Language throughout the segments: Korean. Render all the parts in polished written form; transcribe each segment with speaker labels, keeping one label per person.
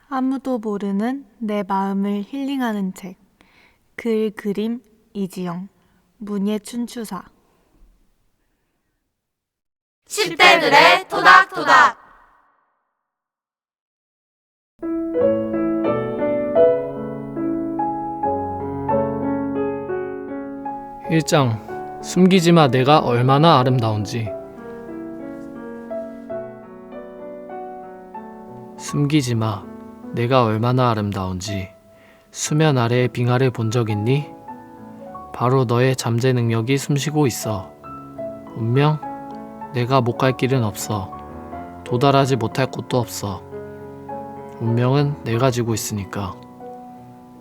Speaker 1: 아무도 모르는 내 마음을 힐링하는 책. 글 그림 이지영. 문예 춘추사.
Speaker 2: 10대들의 토닥토닥.
Speaker 3: 일장 숨기지 마 내가 얼마나 아름다운지. 숨기지 마 내가 얼마나 아름다운지. 수면 아래의 빙하를 본 적 있니? 바로 너의 잠재 능력이 숨쉬고 있어. 운명? 내가 못 갈 길은 없어. 도달하지 못할 곳도 없어. 운명은 내가 지고 있으니까.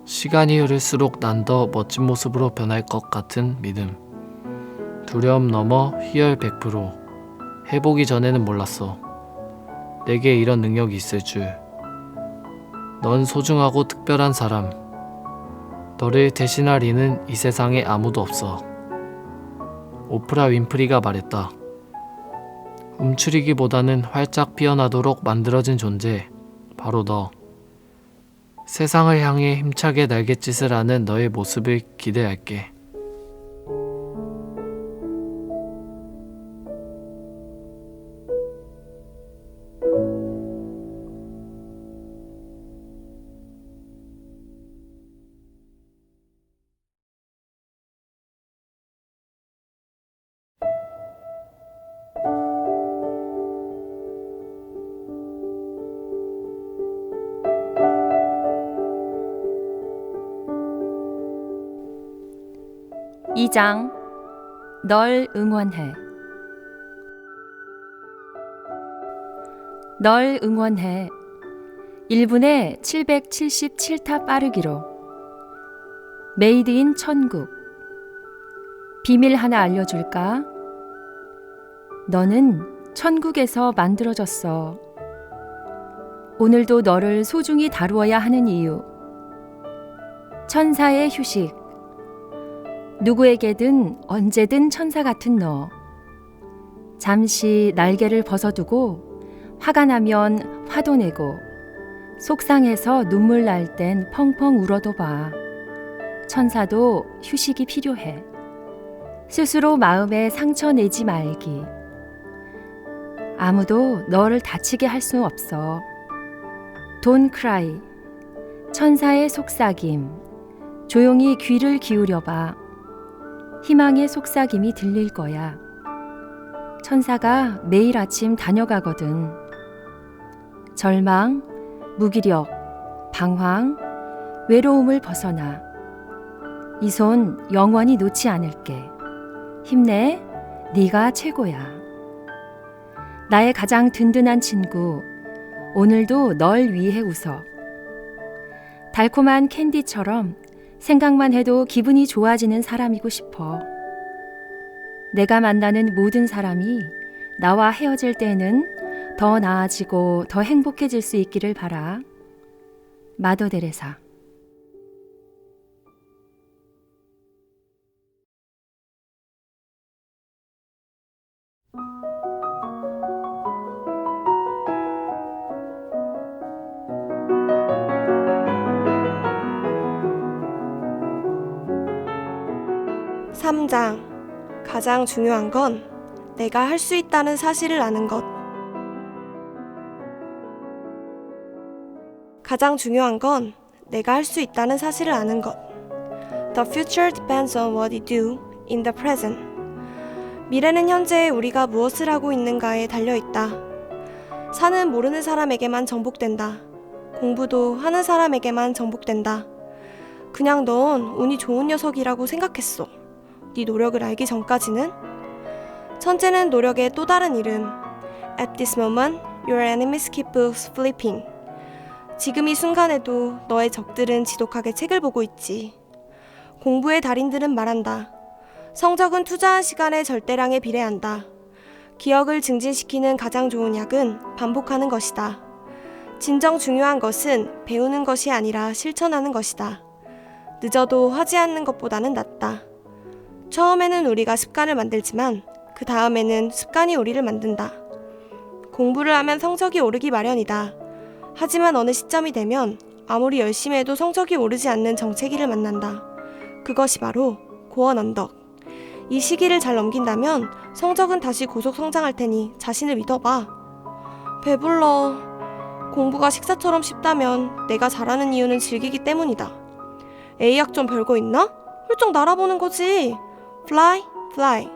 Speaker 3: 시간이 흐를수록 난 더 멋진 모습으로 변할 것 같은 믿음. 두려움 넘어 희열 100%. 해보기 전에는 몰랐어. 내게 이런 능력이 있을 줄. 넌 소중하고 특별한 사람. 너를 대신할 이는 이 세상에 아무도 없어. 오프라 윈프리가 말했다. 움츠리기보다는 활짝 피어나도록 만들어진 존재, 바로 너. 세상을 향해 힘차게 날갯짓을 하는 너의 모습을 기대할게.
Speaker 4: 이장 널 응원해. 널 응원해. 1분에 777타 빠르기로. 메이드 인 천국. 비밀 하나 알려줄까? 너는 천국에서 만들어졌어. 오늘도 너를 소중히 다루어야 하는 이유. 천사의 휴식. 누구에게든 언제든 천사 같은 너. 잠시 날개를 벗어두고 화가 나면 화도 내고 속상해서 눈물 날 땐 펑펑 울어도 봐. 천사도 휴식이 필요해. 스스로 마음에 상처 내지 말기. 아무도 너를 다치게 할 수 없어. Don't cry. 천사의 속삭임. 조용히 귀를 기울여봐. 희망의 속삭임이 들릴 거야. 천사가 매일 아침 다녀가거든. 절망, 무기력, 방황, 외로움을 벗어나. 이 손 영원히 놓지 않을게. 힘내, 네가 최고야. 나의 가장 든든한 친구, 오늘도 널 위해 웃어. 달콤한 캔디처럼 생각만 해도 기분이 좋아지는 사람이고 싶어. 내가 만나는 모든 사람이 나와 헤어질 때는 더 나아지고 더 행복해질 수 있기를 바라. 마더 데레사.
Speaker 5: 삼장 가장 중요한 건 내가 할 수 있다는 사실을 아는 것. 가장 중요한 건 내가 할 수 있다는 사실을 아는 것. The future depends on what you do in the present. 미래는 현재의 우리가 무엇을 하고 있는가에 달려있다. 산은 모르는 사람에게만 정복된다. 공부도 하는 사람에게만 정복된다. 그냥 넌 운이 좋은 녀석이라고 생각했어. 네 노력을 알기 전까지는. 천재는 노력의 또 다른 이름. At this moment, your enemies keep books flipping. 지금 이 순간에도 너의 적들은 지독하게 책을 보고 있지. 공부의 달인들은 말한다. 성적은 투자한 시간의 절대량에 비례한다. 기억을 증진시키는 가장 좋은 약은 반복하는 것이다. 진정 중요한 것은 배우는 것이 아니라 실천하는 것이다. 늦어도 하지 않는 것보다는 낫다. 처음에는 우리가 습관을 만들지만 그 다음에는 습관이 우리를 만든다. 공부를 하면 성적이 오르기 마련이다. 하지만 어느 시점이 되면 아무리 열심히 해도 성적이 오르지 않는 정체기를 만난다. 그것이 바로 고원 언덕. 이 시기를 잘 넘긴다면 성적은 다시 고속 성장할 테니 자신을 믿어봐. 배불러. 공부가 식사처럼 쉽다면 내가 잘하는 이유는 즐기기 때문이다. A학 좀 별거 있나? 훌쩍 날아보는 거지. Fly, fly.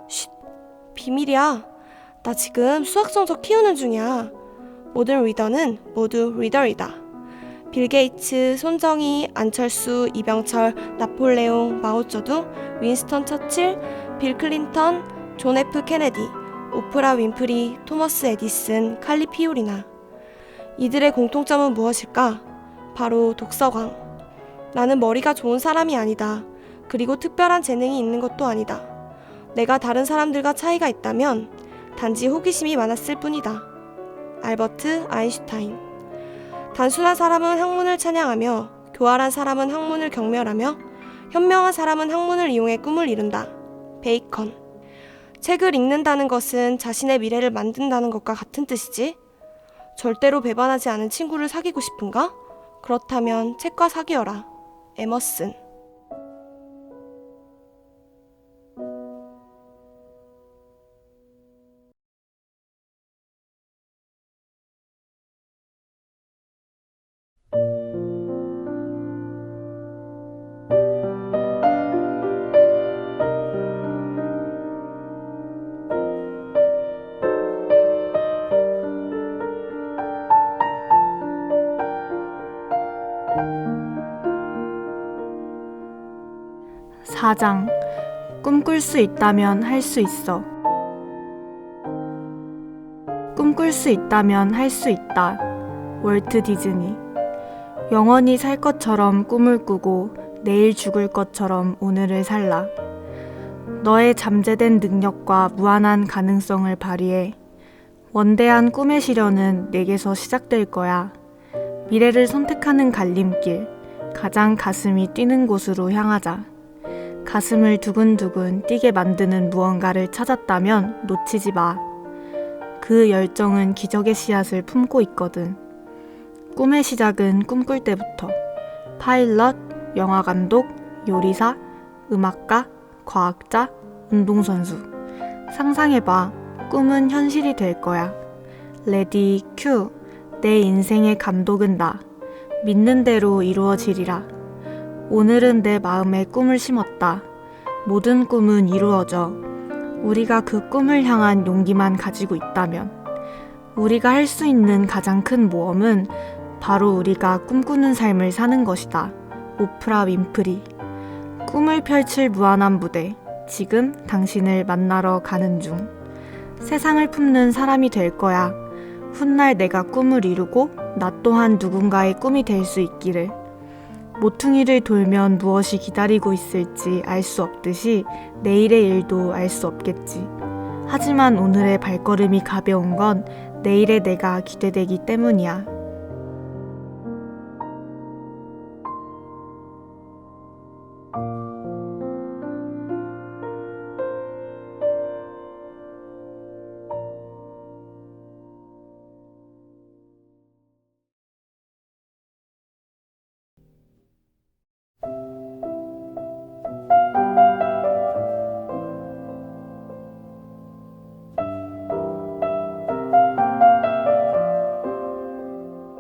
Speaker 5: 쉿, 비밀이야. 나 지금 수학 성적 키우는 중이야. 모든 리더는 모두 리더이다. 빌 게이츠, 손정희, 안철수, 이병철, 나폴레옹, 마오쩌둥, 윈스턴 처칠, 빌 클린턴, 존 F 케네디, 오프라 윈프리, 토머스 에디슨, 칼리 피오리나. 이들의 공통점은 무엇일까? 바로 독서광. 나는 머리가 좋은 사람이 아니다. 그리고 특별한 재능이 있는 것도 아니다. 내가 다른 사람들과 차이가 있다면 단지 호기심이 많았을 뿐이다. 알버트 아인슈타인. 단순한 사람은 학문을 찬양하며 교활한 사람은 학문을 경멸하며 현명한 사람은 학문을 이용해 꿈을 이룬다. 베이컨. 책을 읽는다는 것은 자신의 미래를 만든다는 것과 같은 뜻이지. 절대로 배반하지 않은 친구를 사귀고 싶은가? 그렇다면 책과 사귀어라. 에머슨.
Speaker 1: 사장. 꿈꿀 수 있다면 할 수 있어. 꿈꿀 수 있다면 할 수 있다. 월트 디즈니. 영원히 살 것처럼 꿈을 꾸고 내일 죽을 것처럼 오늘을 살라. 너의 잠재된 능력과 무한한 가능성을 발휘해. 원대한 꿈의 실현은 내게서 시작될 거야. 미래를 선택하는 갈림길, 가장 가슴이 뛰는 곳으로 향하자. 가슴을 두근두근 뛰게 만드는 무언가를 찾았다면 놓치지 마. 그 열정은 기적의 씨앗을 품고 있거든. 꿈의 시작은 꿈꿀 때부터. 파일럿, 영화감독, 요리사, 음악가, 과학자, 운동선수. 상상해봐. 꿈은 현실이 될 거야. 레디 큐. 내 인생의 감독은 나. 믿는 대로 이루어지리라. 오늘은 내 마음에 꿈을 심었다. 모든 꿈은 이루어져. 우리가 그 꿈을 향한 용기만 가지고 있다면. 우리가 할 수 있는 가장 큰 모험은 바로 우리가 꿈꾸는 삶을 사는 것이다. 오프라 윈프리. 꿈을 펼칠 무한한 무대. 지금 당신을 만나러 가는 중. 세상을 품는 사람이 될 거야. 훗날 내가 꿈을 이루고 나 또한 누군가의 꿈이 될 수 있기를. 모퉁이를 돌면 무엇이 기다리고 있을지 알 수 없듯이 내일의 일도 알 수 없겠지. 하지만 오늘의 발걸음이 가벼운 건 내일의 내가 기대되기 때문이야.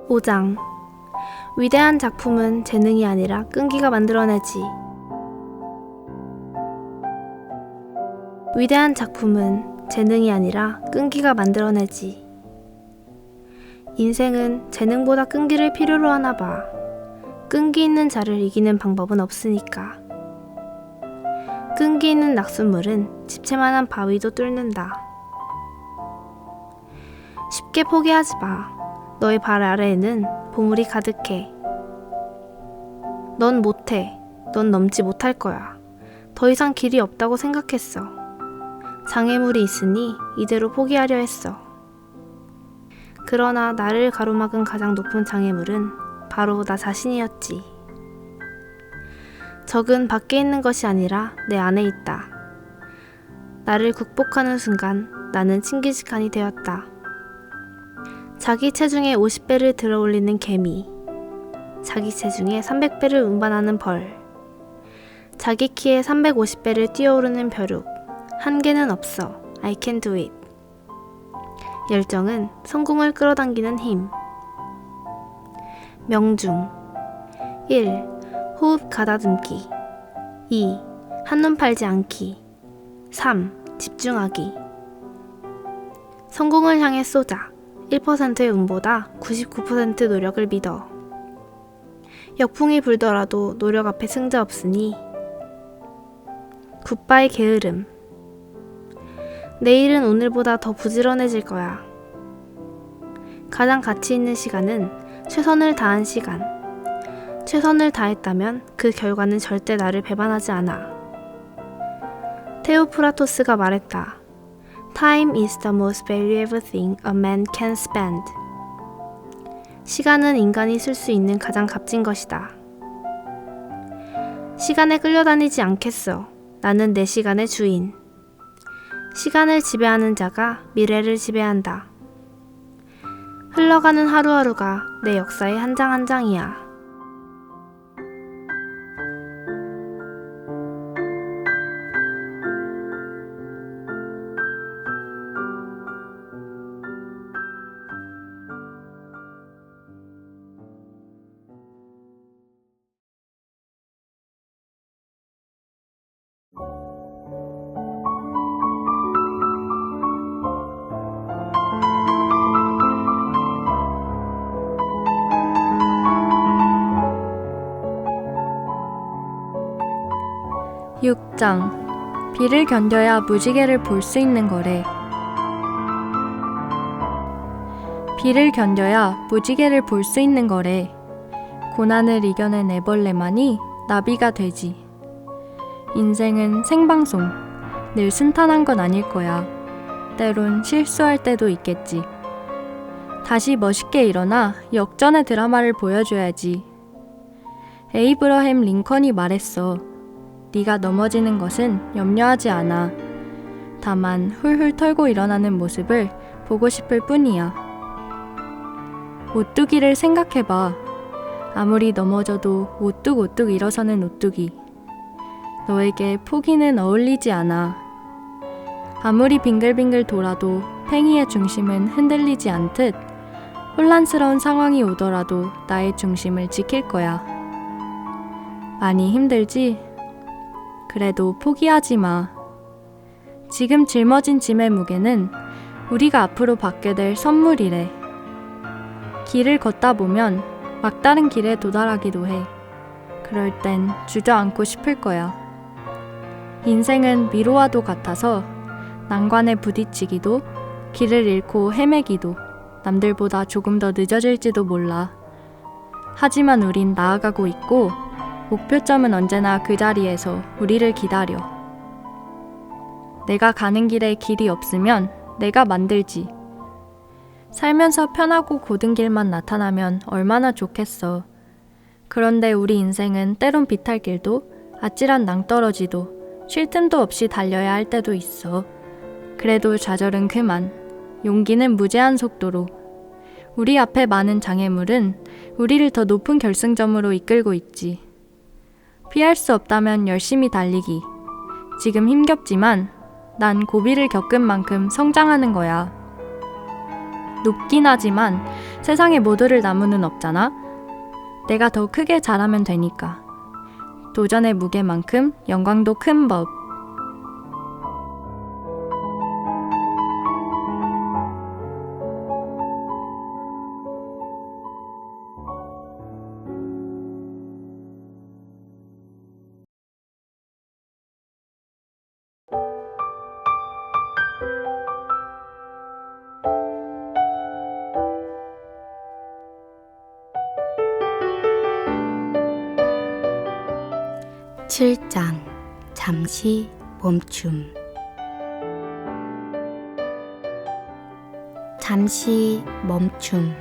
Speaker 6: 오장. 위대한 작품은 재능이 아니라 끈기가 만들어내지. 위대한 작품은 재능이 아니라 끈기가 만들어내지. 인생은 재능보다 끈기를 필요로 하나 봐. 끈기 있는 자를 이기는 방법은 없으니까. 끈기 있는 낙숫물은 집채만한 바위도 뚫는다. 쉽게 포기하지 마. 너의 발 아래에는 보물이 가득해. 넌 못해. 넌 넘지 못할 거야. 더 이상 길이 없다고 생각했어. 장애물이 있으니 이대로 포기하려 했어. 그러나 나를 가로막은 가장 높은 장애물은 바로 나 자신이었지. 적은 밖에 있는 것이 아니라 내 안에 있다. 나를 극복하는 순간 나는 칭기즈칸이 되었다. 자기 체중의 50배를 들어올리는 개미. 자기 체중의 300배를 운반하는 벌. 자기 키의 350배를 뛰어오르는 벼룩. 한계는 없어. I can do it. 열정은 성공을 끌어당기는 힘. 명중. 1. 호흡 가다듬기. 2. 한눈 팔지 않기. 3. 집중하기. 성공을 향해 쏘자. 1%의 운보다 99% 노력을 믿어. 역풍이 불더라도 노력 앞에 승자 없으니. 굿바이 게으름. 내일은 오늘보다 더 부지런해질 거야. 가장 가치 있는 시간은 최선을 다한 시간. 최선을 다했다면 그 결과는 절대 나를 배반하지 않아. 테오프라토스가 말했다. Time is the most valuable thing a man can spend. 시간은 인간이 쓸 수 있는 가장 값진 것이다. 시간에 끌려다니지 않겠어. 나는 내 시간의 주인. 시간을 지배하는 자가 미래를 지배한다. 흘러가는 하루하루가 내 역사의 한 장 한 장이야.
Speaker 1: 육 장. 비를 견뎌야 무지개를 볼 수 있는 거래. 비를 견뎌야 무지개를 볼 수 있는 거래. 고난을 이겨낸 애벌레만이 나비가 되지. 인생은 생방송. 늘 순탄한 건 아닐 거야. 때론 실수할 때도 있겠지. 다시 멋있게 일어나 역전의 드라마를 보여줘야지. 에이브러햄 링컨이 말했어. 네가 넘어지는 것은 염려하지 않아. 다만 훌훌 털고 일어나는 모습을 보고 싶을 뿐이야. 오뚜기를 생각해봐. 아무리 넘어져도 오뚝오뚝 일어서는 오뚜기. 너에게 포기는 어울리지 않아. 아무리 빙글빙글 돌아도 팽이의 중심은 흔들리지 않듯 혼란스러운 상황이 오더라도 나의 중심을 지킬 거야. 많이 힘들지? 그래도 포기하지 마. 지금 짊어진 짐의 무게는 우리가 앞으로 받게 될 선물이래. 길을 걷다 보면 막다른 길에 도달하기도 해. 그럴 땐 주저앉고 싶을 거야. 인생은 미로와도 같아서 난관에 부딪히기도, 길을 잃고 헤매기도, 남들보다 조금 더 늦어질지도 몰라. 하지만 우린 나아가고 있고 목표점은 언제나 그 자리에서 우리를 기다려. 내가 가는 길에 길이 없으면 내가 만들지. 살면서 편하고 고든 길만 나타나면 얼마나 좋겠어. 그런데 우리 인생은 때론 비탈길도 아찔한 낭떠러지도 쉴 틈도 없이 달려야 할 때도 있어. 그래도 좌절은 그만. 용기는 무제한 속도로. 우리 앞에 많은 장애물은 우리를 더 높은 결승점으로 이끌고 있지. 피할 수 없다면 열심히 달리기. 지금 힘겹지만 난 고비를 겪은 만큼 성장하는 거야. 높긴 하지만 세상에 모두를 나무는 없잖아. 내가 더 크게 자라면 되니까. 도전의 무게만큼 영광도 큰 법.
Speaker 7: 칠 장. 잠시 멈춤. 잠시 멈춤.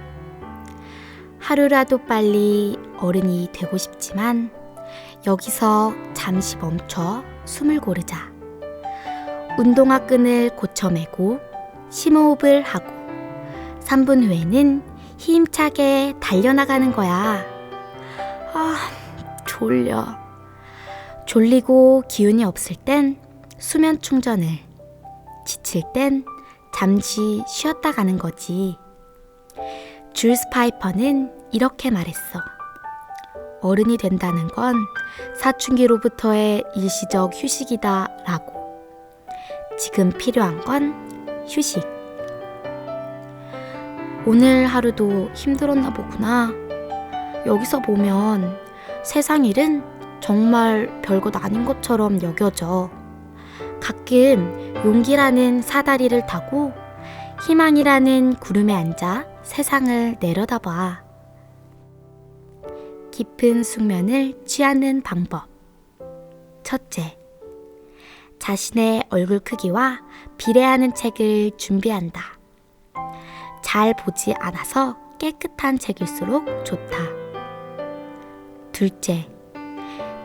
Speaker 7: 하루라도 빨리 어른이 되고 싶지만 여기서 잠시 멈춰 숨을 고르자. 운동화 끈을 고쳐매고 심호흡을 하고 3분 후에는 힘차게 달려나가는 거야. 졸려. 졸리고 기운이 없을 땐 수면 충전을, 지칠 땐 잠시 쉬었다 가는 거지. 줄스 파이퍼는 이렇게 말했어. 어른이 된다는 건 사춘기로부터의 일시적 휴식이다 라고. 지금 필요한 건 휴식. 오늘 하루도 힘들었나 보구나. 여기서 보면 세상 일은 정말 별것 아닌 것처럼 여겨져. 가끔 용기라는 사다리를 타고 희망이라는 구름에 앉아 세상을 내려다봐. 깊은 숙면을 취하는 방법. 첫째, 자신의 얼굴 크기와 비례하는 책을 준비한다. 잘 보지 않아서 깨끗한 책일수록 좋다. 둘째,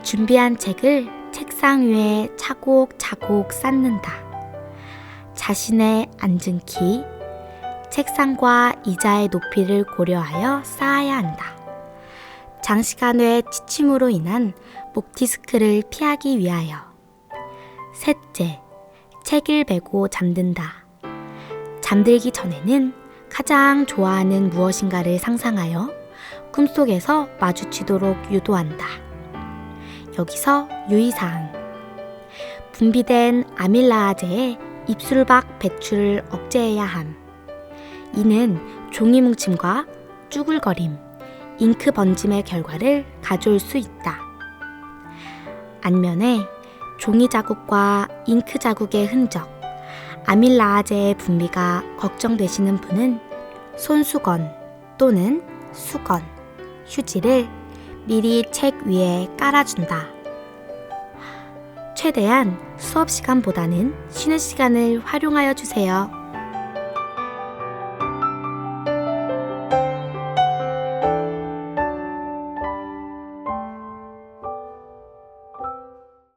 Speaker 7: 준비한 책을 책상 위에 차곡차곡 쌓는다. 자신의 앉은 키, 책상과 의자의 높이를 고려하여 쌓아야 한다. 장시간의 취침으로 인한 목 디스크를 피하기 위하여. 셋째, 책을 메고 잠든다. 잠들기 전에는 가장 좋아하는 무엇인가를 상상하여 꿈속에서 마주치도록 유도한다. 여기서 유의사항. 분비된 아밀라아제의 입술 밖 배출을 억제해야 함. 이는 종이 뭉침과 쭈글거림, 잉크 번짐의 결과를 가져올 수 있다. 안면에 종이 자국과 잉크 자국의 흔적, 아밀라아제의 분비가 걱정되시는 분은 손수건 또는 수건, 휴지를 미리 책 위에 깔아준다. 최대한 수업 시간보다는 쉬는 시간을 활용하여 주세요.